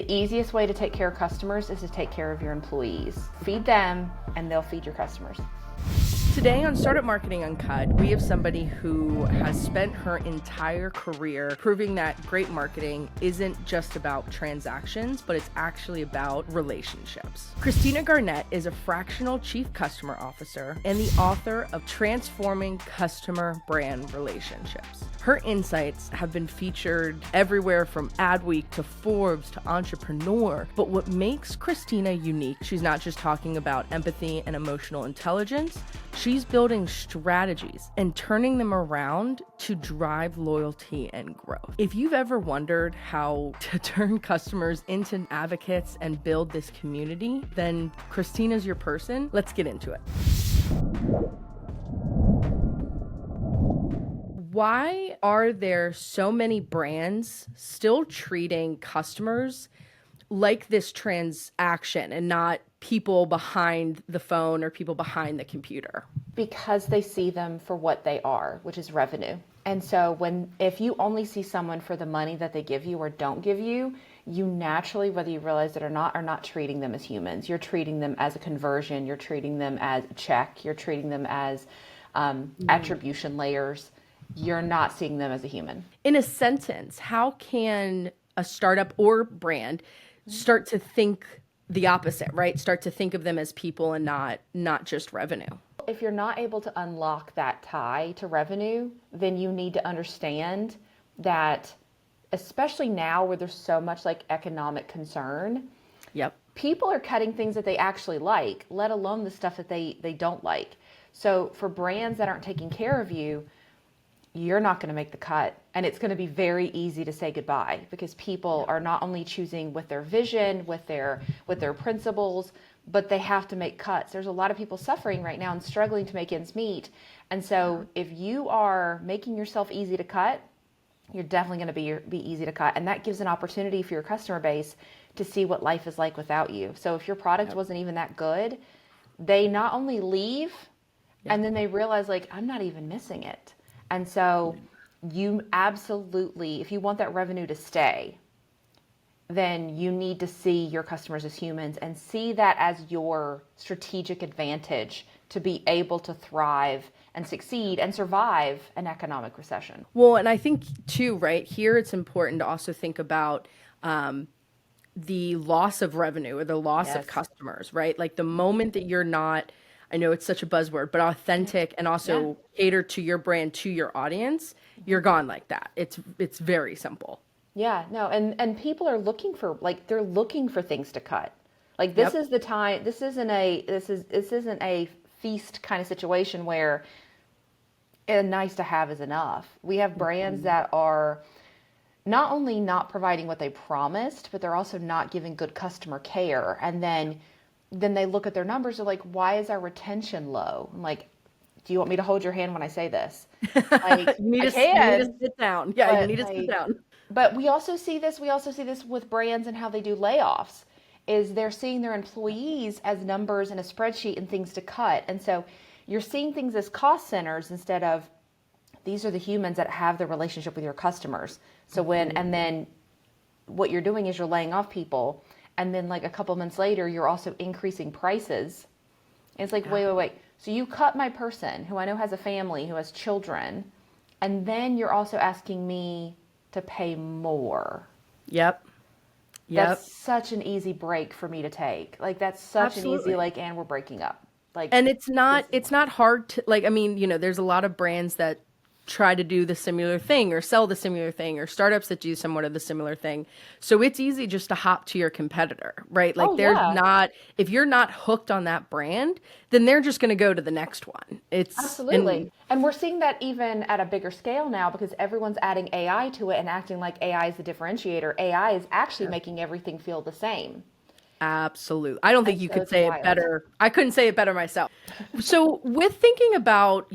The easiest way to take care of customers is to take care of your employees. Feed them and they'll feed your customers. Today on Startup Marketing Uncut, we have somebody who has spent her entire career proving that great marketing isn't just about transactions, but it's actually about relationships. Christina Garnett is a fractional chief customer officer and the author of Transforming Customer Brand Relationships. Her insights have been featured everywhere from Adweek to Forbes to Entrepreneur. But what makes Christina unique, she's not just talking about empathy and emotional intelligence, she's building strategies and turning them around to drive loyalty and growth. If you've ever wondered how to turn customers into advocates and build this community, then Christina's your person. Let's get into it. Why are there so many brands still treating customers like this transaction and not people behind the phone or people behind the computer? Because they see them for what they are, which is revenue. And so if you only see someone for the money that they give you or don't give you, you naturally, whether you realize it or not, are not treating them as humans. You're treating them as a conversion. You're treating them as a check. You're treating them as attribution layers. You're not seeing them as a human. In a sentence, how can a startup or brand start to think the opposite, right? Start to think of them as people and not just revenue. If you're not able to unlock that tie to revenue, then you need to understand that, especially now where there's so much like economic concern, people are cutting things that they actually like, let alone the stuff that they don't like. So for brands that aren't taking care of you, you're not going to make the cut. And it's going to be very easy to say goodbye because people are not only choosing with their vision, with their principles, but they have to make cuts. There's a lot of people suffering right now and struggling to make ends meet. And so if you are making yourself easy to cut, you're definitely going to be easy to cut. And that gives an opportunity for your customer base to see what life is like without you. So if your product wasn't even that good, they not only leave and then they realize like, I'm not even missing it. And so you absolutely, if you want that revenue to stay, then you need to see your customers as humans and see that as your strategic advantage to be able to thrive and succeed and survive an economic recession. Well, and I think too, right here, it's important to also think about the loss of revenue or the loss of customers, right? Like the moment that you're not, I know it's such a buzzword, but authentic and also cater to your brand, to your audience, you're gone like that. It's very simple. Yeah, no, and people are looking for they're looking for things to cut. Like this is the time. This isn't a feast kind of situation where a nice to have is enough. We have brands that are not only not providing what they promised, but they're also not giving good customer care. And then they look at their numbers, they're like, why is our retention low? I'm like, do you want me to hold your hand when I say this? Like, you need to sit down. Yeah, you need to sit down. But we also see this with brands and how they do layoffs, is they're seeing their employees as numbers in a spreadsheet and things to cut. And so you're seeing things as cost centers instead of these are the humans that have the relationship with your customers. So and then what you're doing is you're laying off people. And then like a couple months later, you're also increasing prices. And it's like, wait. So you cut my person who I know has a family, who has children, and then you're also asking me to pay more. Yep. That's such an easy break for me to take. Like that's such an easy and we're breaking up. Like, and it's not hard to there's a lot of brands that try to do the similar thing or sell the similar thing or startups that do somewhat of the similar thing. So it's easy just to hop to your competitor, right? Like if you're not hooked on that brand, then they're just going to go to the next one. Absolutely. And we're seeing that even at a bigger scale now because everyone's adding AI to it and acting like AI is the differentiator. AI is actually making everything feel the same. Absolutely. I don't think you could say it better. I couldn't say it better myself. So with thinking about,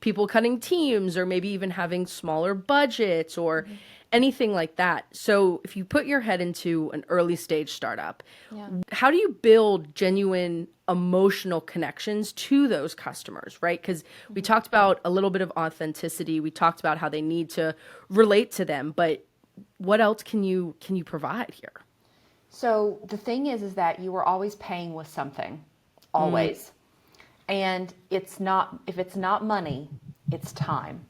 people cutting teams or maybe even having smaller budgets or anything like that. So if you put your head into an early stage startup, how do you build genuine emotional connections to those customers, right? Because we talked about a little bit of authenticity. We talked about how they need to relate to them, but what else can you provide here? So the thing is that you are always paying with something, always. And if it's not money, it's time.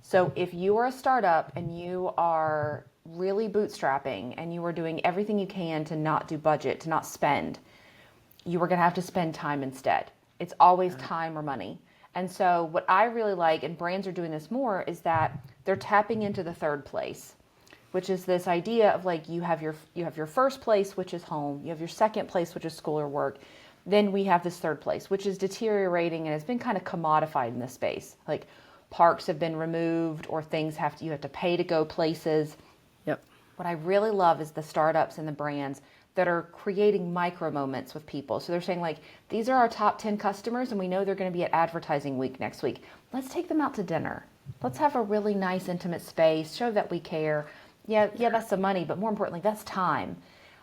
So if you are a startup and you are really bootstrapping and you are doing everything you can to not do budget, to not spend, you are going to have to spend time instead. It's always time or money. And so what I really like, and brands are doing this more, is that they're tapping into the third place, which is this idea of like you have your first place, which is home, you have your second place, which is school or work. Then we have this third place, which is deteriorating and has been kind of commodified in this space. Like parks have been removed, or you have to pay to go places. Yep. What I really love is the startups and the brands that are creating micro moments with people. So they're saying like, these are our top 10 customers and we know they're going to be at advertising week next week. Let's take them out to dinner. Let's have a really nice intimate space, show that we care. Yeah, that's the money, but more importantly, that's time.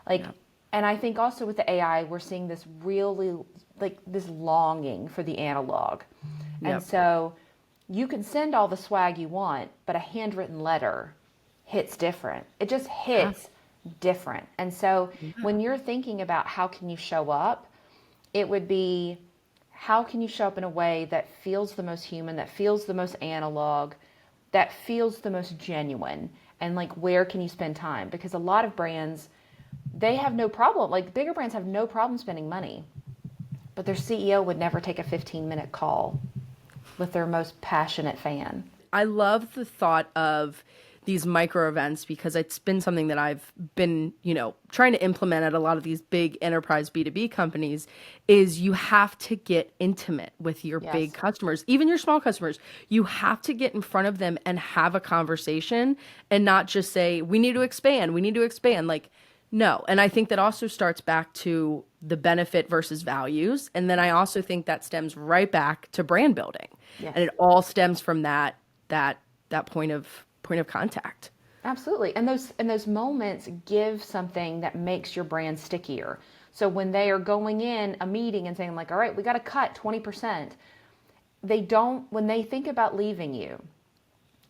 And I think also with the AI, we're seeing this really like this longing for the analog. And so you can send all the swag you want, but a handwritten letter hits different. It just hits different. And so when you're thinking about how can you show up, it would be how can you show up in a way that feels the most human, that feels the most analog, that feels the most genuine, and like where can you spend time? Because a lot of brands, they have no problem, like bigger brands have no problem spending money, but their CEO would never take a 15-minute call with their most passionate fan. I love the thought of these micro events because it's been something that I've been, trying to implement at a lot of these big enterprise B2B companies is you have to get intimate with your big customers, even your small customers. You have to get in front of them and have a conversation and not just say, we need to expand. Like, no. And I think that also starts back to the benefit versus values. And then I also think that stems right back to brand building. Yes. And it all stems from that point of contact. Absolutely. And those moments give something that makes your brand stickier. So when they are going in a meeting and saying like, all right, we got to cut 20%, when they think about leaving you,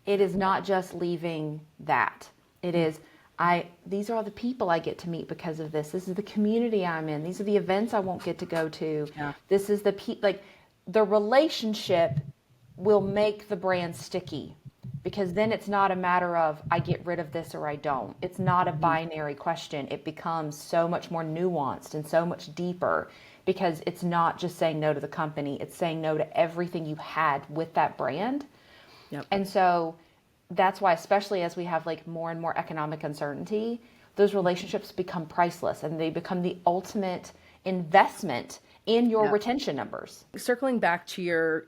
it is not just leaving that. It is, these are all the people I get to meet because of this. This is the community I'm in. These are the events I won't get to go to. Yeah. This is the relationship will make the brand sticky. Because then it's not a matter of I get rid of this or I don't. It's not a binary question. It becomes so much more nuanced and so much deeper because it's not just saying no to the company. It's saying no to everything you had with that brand. Yep. And so that's why, especially as we have like more and more economic uncertainty, those relationships become priceless and they become the ultimate investment in your retention numbers. Circling back to your,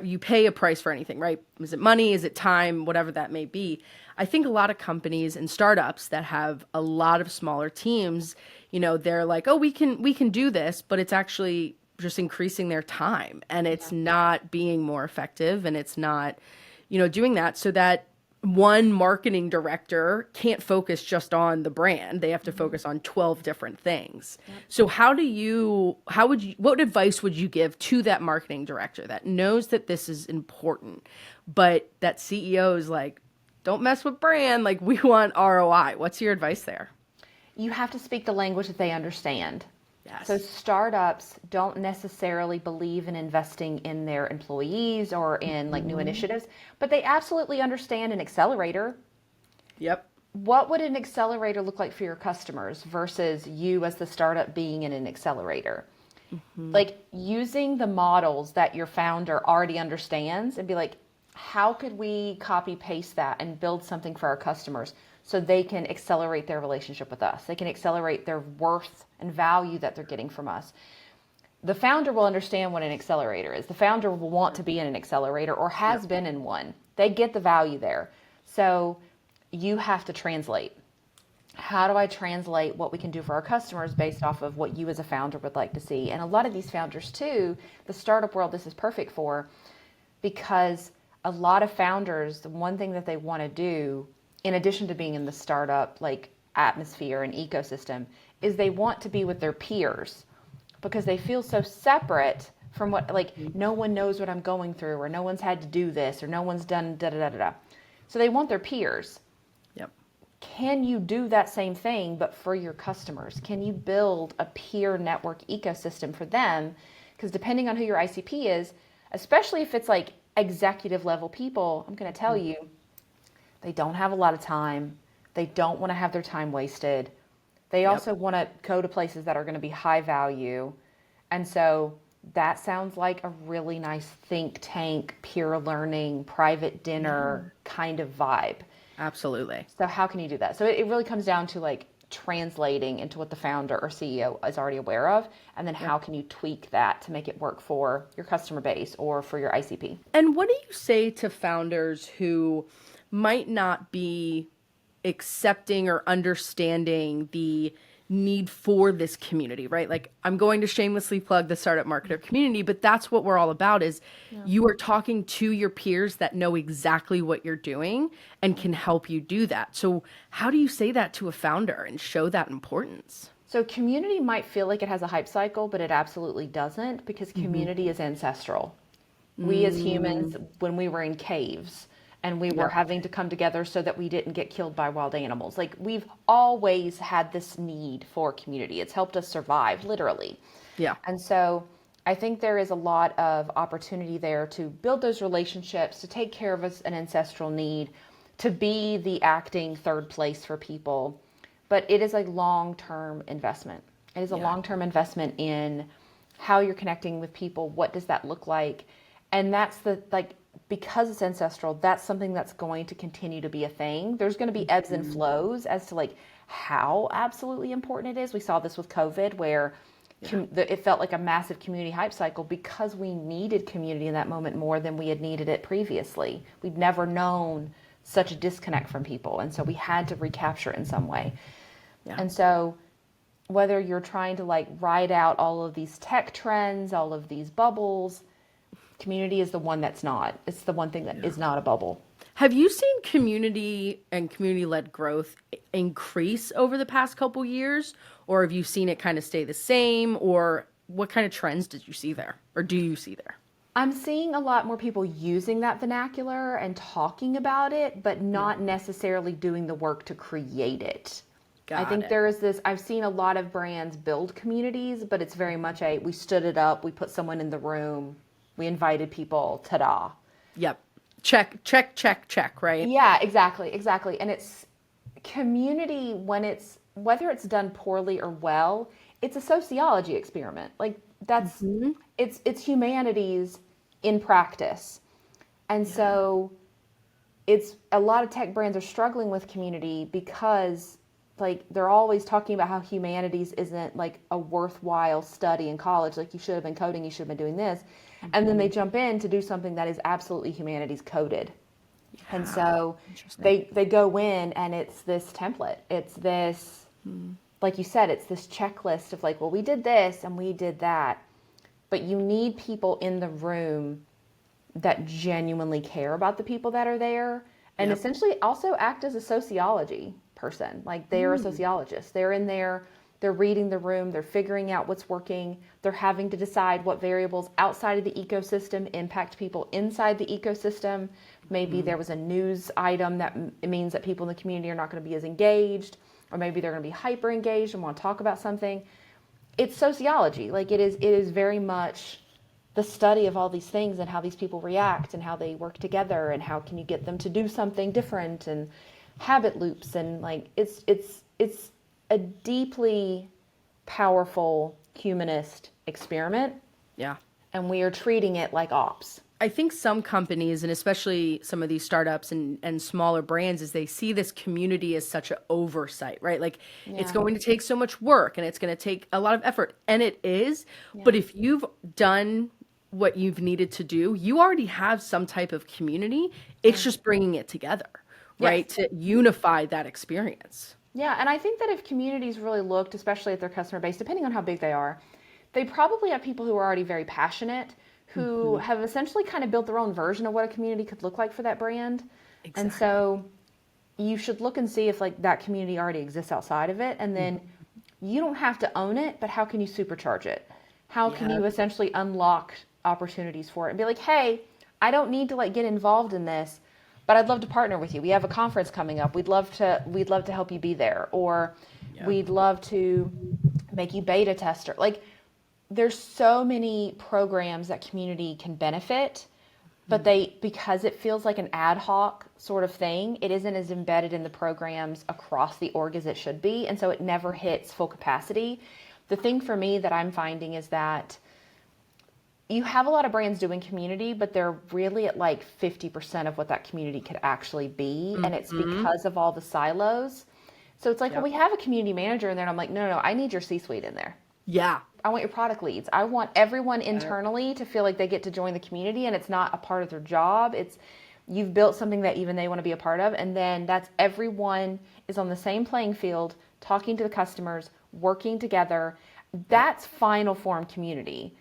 you pay a price for anything, right? Is it money? Is it time? Whatever that may be. I think a lot of companies and startups that have a lot of smaller teams, they're like, oh, we can do this, but it's actually just increasing their time and it's not being more effective and it's not, doing that so that one marketing director can't focus just on the brand. They have to focus on 12 different things. Yep. So what advice would you give to that marketing director that knows that this is important, but that CEO is like, don't mess with brand. Like we want ROI. What's your advice there? You have to speak the language that they understand. Yes. So startups don't necessarily believe in investing in their employees or in like new initiatives, but they absolutely understand an accelerator. Yep. What would an accelerator look like for your customers versus you as the startup being in an accelerator? Mm-hmm. Like using the models that your founder already understands and be like, how could we copy paste that and build something for our customers so they can accelerate their relationship with us? They can accelerate their worth and value that they're getting from us. The founder will understand what an accelerator is. The founder will want to be in an accelerator or has been in one. They get the value there. So you have to translate. How do I translate what we can do for our customers based off of what you as a founder would like to see? And a lot of these founders too, the startup world, this is perfect for, because a lot of founders, the one thing that they want to do, in addition to being in the startup like atmosphere and ecosystem, is they want to be with their peers because they feel so separate from what, like, no one knows what I'm going through, or no one's had to do this, or no one's done da da da da da. So they want their peers. Yep. can you do that same thing, but for your customers? Can you build a peer network ecosystem for them? Because depending on who your ICP is, especially if it's like executive level people, I'm going to tell you, they don't have a lot of time. They don't want to have their time wasted. They also want to go to places that are going to be high value. And so that sounds like a really nice think tank, peer learning, private dinner kind of vibe. Absolutely. So how can you do that? So it really comes down to like translating into what the founder or CEO is already aware of, and then how can you tweak that to make it work for your customer base or for your ICP. And what do you say to founders who might not be accepting or understanding the need for this community, right? Like, I'm going to shamelessly plug the Startup Marketer community, but that's what we're all about is you are talking to your peers that know exactly what you're doing and can help you do that. So how do you say that to a founder and show that importance? So community might feel like it has a hype cycle, but it absolutely doesn't, because community is ancestral. We as humans, when we were in caves and we were having to come together so that we didn't get killed by wild animals, like we've always had this need for community. It's helped us survive, literally. Yeah. And so I think there is a lot of opportunity there to build those relationships, to take care of an ancestral need, to be the acting third place for people. But it is a long-term investment. It is a long-term investment in how you're connecting with people. What does that look like? And that's because it's ancestral, that's something that's going to continue to be a thing. There's going to be ebbs and flows as to like how absolutely important it is. We saw this with COVID, where it felt like a massive community hype cycle because we needed community in that moment more than we had needed it previously. We'd never known such a disconnect from people. And so we had to recapture it in some way. Yeah. And so whether you're trying to like ride out all of these tech trends, all of these bubbles, community is the one that's not. It's the one thing that is not a bubble. Have you seen community and community-led growth increase over the past couple years? Or have you seen it kind of stay the same? Or what kind of trends did you see there? Or do you see there? I'm seeing a lot more people using that vernacular and talking about it, but not necessarily doing the work to create it. I think there is this, I've seen a lot of brands build communities, but it's very much we stood it up, we put someone in the room, we invited people, ta-da. Yep. Check, check, check, check, right? Yeah, exactly. And it's community whether it's done poorly or well, it's a sociology experiment. Like that's, it's humanities in practice. And so it's a lot of tech brands are struggling with community because like they're always talking about how humanities isn't like a worthwhile study in college. Like you should have been coding, you should have been doing this. And then they jump in to do something that is absolutely humanities coded. Yeah. And so they go in and it's this template. It's this, like you said, it's this checklist of like, well, we did this and we did that. But you need people in the room that genuinely care about the people that are there and essentially also act as a sociology person. Like they are a sociologist. They're in there, they're reading the room, they're figuring out what's working, they're having to decide what variables outside of the ecosystem impact people inside the ecosystem. Maybe there was a news item that it means that people in the community are not going to be as engaged, or maybe they're going to be hyper engaged and want to talk about something. It's sociology. Like it is very much the study of all these things and how these people react and how they work together and how can you get them to do something different and habit loops. And like it's a deeply powerful humanist experiment. Yeah. And we are treating it like ops. I think some companies, and especially some of these startups and smaller brands, is they see this community as such an oversight, right? Like it's going to take so much work and it's going to take a lot of effort. And it is. Yeah. But if you've done what you've needed to do, you already have some type of community. It's just bringing it together, right? To unify that experience. Yeah. And I think that if communities really looked, especially at their customer base, depending on how big they are, they probably have people who are already very passionate, who have essentially kind of built their own version of what a community could look like for that brand. Exactly. And so you should look and see if like that community already exists outside of it. And then you don't have to own it, but how can you supercharge it? How can you essentially unlock opportunities for it and be like, hey, I don't need to like get involved in this, but I'd love to partner with you. We have a conference coming up. We'd love to help you be there. Or we'd love to make you beta tester. Like, there's so many programs that community can benefit, but because it feels like an ad hoc sort of thing, it isn't as embedded in the programs across the org as it should be. And so it never hits full capacity. The thing for me that I'm finding is that you have a lot of brands doing community, but they're really at like 50% of what that community could actually be. And it's because of all the silos. So it's like, well, we have a community manager in there. And I'm like, no, I need your C-suite in there. Yeah. I want your product leads. I want everyone internally to feel like they get to join the community and it's not a part of their job. It's you've built something that even they want to be a part of. And then that's everyone is on the same playing field, talking to the customers, working together. That's final form community.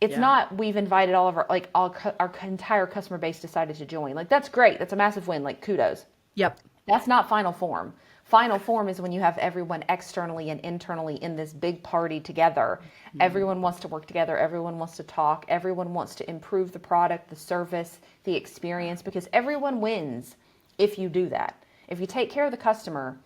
It's not we've invited all of our entire customer base decided to join. Like, that's great. That's a massive win. Like, kudos. Yep. That's not final form. Final form is when you have everyone externally and internally in this big party together. Everyone wants to work together. Everyone wants to talk. Everyone wants to improve the product, the service, the experience, because everyone wins if you do that. If you take care of the customer,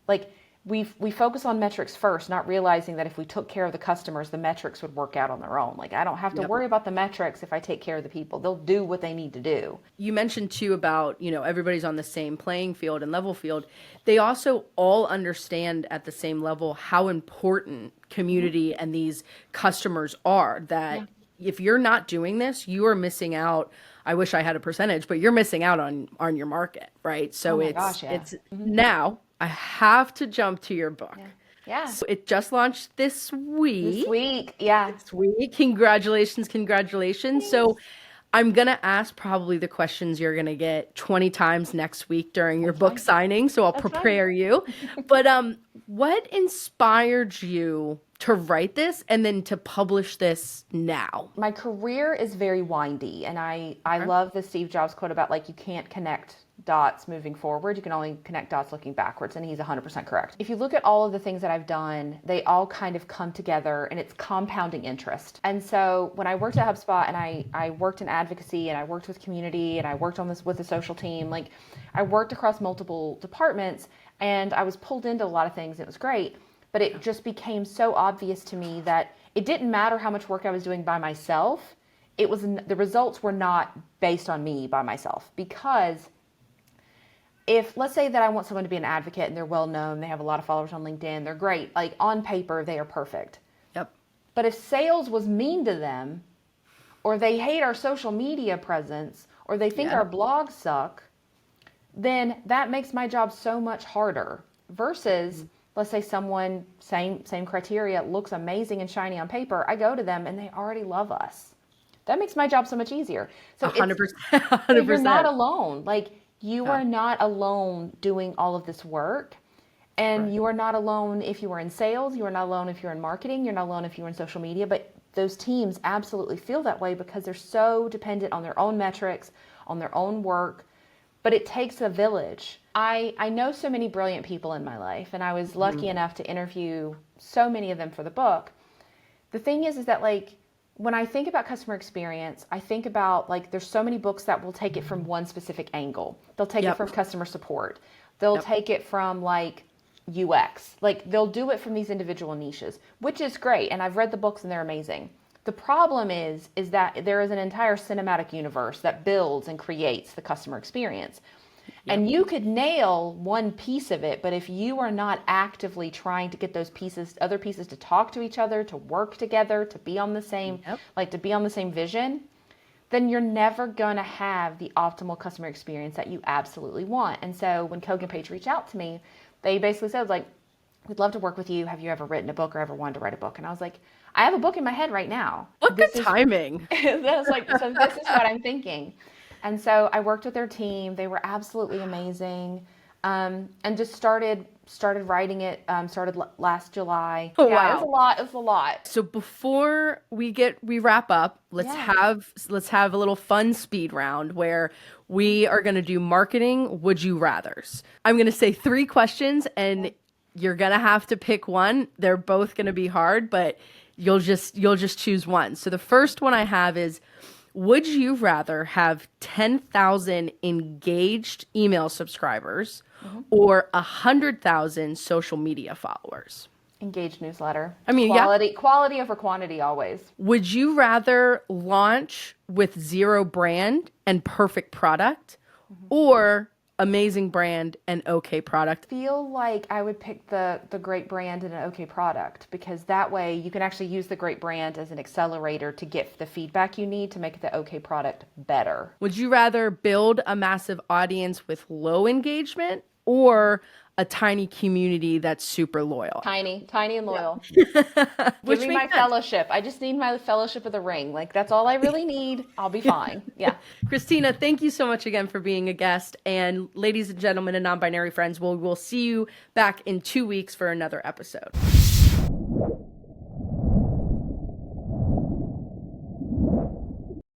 like we focus on metrics first, not realizing that if we took care of the customers, the metrics would work out on their own. Like, I don't have to worry about the metrics if I take care of the people. They'll do what they need to do. You mentioned too about, everybody's on the same playing field and level field. They also all understand at the same level how important community and these customers are, that if you're not doing this, you are missing out. I wish I had a percentage, but you're missing out on your market, right? So it's now I have to jump to your book. Yeah. So it just launched this week. This week. Congratulations. Thanks. So I'm going to ask probably the questions you're going to get 20 times next week during your book signing. So I'll prepare you. But what inspired you to write this and then to publish this now? My career is very windy. And I love the Steve Jobs quote about, like, you can't connect dots moving forward. You can only connect dots looking backwards. And he's 100% correct. If you look at all of the things that I've done, they all kind of come together and it's compounding interest. And so when I worked at HubSpot and I worked in advocacy and I worked with community and I worked on this with the social team, like, I worked across multiple departments and I was pulled into a lot of things. It was great. But it just became so obvious to me that it didn't matter how much work I was doing by myself. The results were not based on me by myself, because if, let's say that I want someone to be an advocate and they're well known, they have a lot of followers on LinkedIn, they're great, like on paper, they are perfect. Yep. But if sales was mean to them, or they hate our social media presence, or they think our blogs suck, then that makes my job so much harder versus, let's say someone, same criteria, looks amazing and shiny on paper. I go to them and they already love us. That makes my job so much easier. So 100%. You're not alone. Like, you are not alone doing all of this work. And you are not alone if you are in sales. You are not alone if you're in marketing. You're not alone if you're in social media. But those teams absolutely feel that way because they're so dependent on their own metrics, on their own work. But it takes a village. I know so many brilliant people in my life, and I was lucky enough to interview so many of them for the book. The thing is that, like, when I think about customer experience, I think about, like, there's so many books that will take it from one specific angle. They'll take it from customer support. They'll take it from, like, UX. Like, they'll do it from these individual niches, which is great. And I've read the books and they're amazing. The problem is that there is an entire cinematic universe that builds and creates the customer experience. And you could nail one piece of it, but if you are not actively trying to get those other pieces to talk to each other, to work together, to be on the same, to be on the same vision, then you're never going to have the optimal customer experience that you absolutely want. And so when Kogan Page reached out to me, they basically said, like, we'd love to work with you. Have you ever written a book or ever wanted to write a book? And I was like, I have a book in my head right now. What good timing. I was like, so this is what I'm thinking. And so I worked with their team. They were absolutely amazing. And just started writing it, started last July. Oh, yeah, wow. It was a lot. So before we wrap up, let's have a little fun speed round where we are going to do marketing would you rathers. I'm going to say 3 questions and you're going to have to pick one. They're both going to be hard, but you'll just choose one. So the first one I have is, Would you rather have 10,000 engaged email subscribers or 100,000 social media followers? Engaged newsletter. I mean, quality over quantity always. Would you rather launch with zero brand and perfect product or amazing brand and okay product? Feel like I would pick the great brand and an okay product, because that way you can actually use the great brand as an accelerator to get the feedback you need to make the okay product better. Would you rather build a massive audience with low engagement or a tiny community that's super loyal? Tiny and loyal. Which Give me my fellowship. I just need my fellowship of the ring. Like, that's all I really need. I'll be fine. Yeah. Christina, thank you so much again for being a guest. And ladies and gentlemen and non-binary friends, we'll see you back in 2 weeks for another episode.